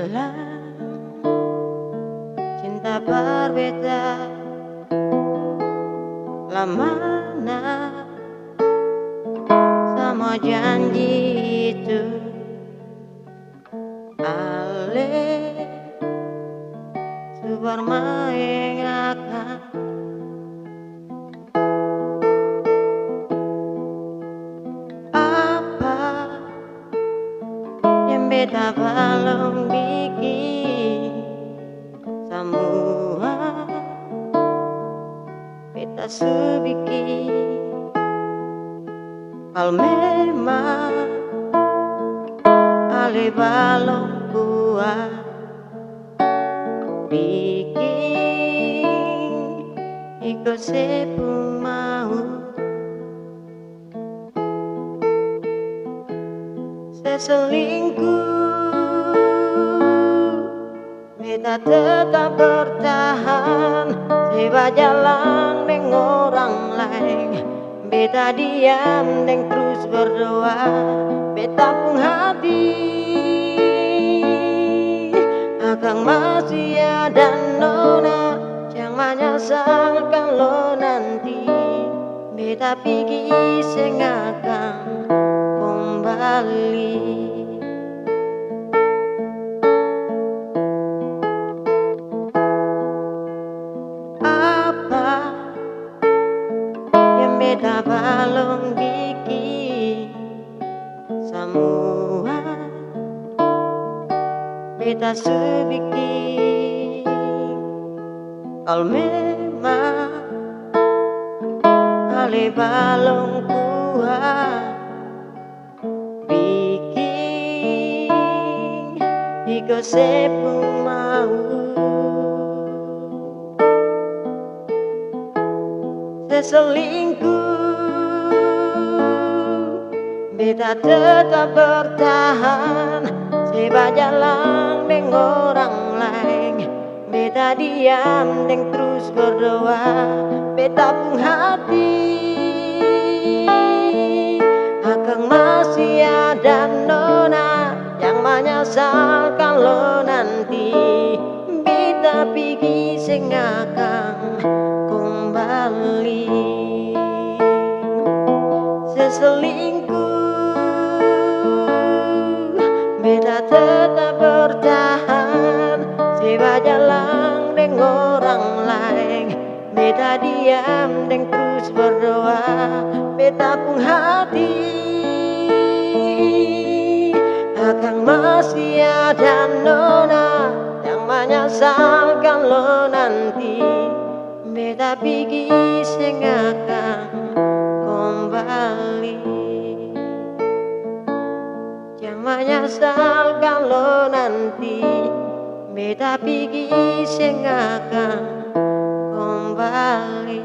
bilang cinta berbeda lamanya sama janji itu ale bermain akan apa yang beda belum bikin semua beta sedikit. Kalau memang ale belum kuat bikin ikut sepung mau seselingkuh beta tetap bertahan seba jalan dengan orang lain. Beta diam dan terus berdoa. Beta pun hati akan masih ada nona yang menyesal kalau nanti beta pergi sing akan kembali. Apa yang beta belum bikin semua beta sedikit. Kalau memang ale belum kuat bikin ikut sepung mau seselingkuh beta tetap bertahan seba jalan dengan orang lain. Beta diam dan terus berdoa. Beta pun hati akan masih ada nona yang menyesal kalau nanti beta pergi sing akan kembali. Seselingkuh beta tetap bertahan seba jalan dengan orang lain. Beta diam dan terus berdoa. Beta pun hati akan masih ada nona yang menyesal kalau nanti beta pergi sing akan kembali. Yang menyesal kalau nanti beta pergi sing akan kembali.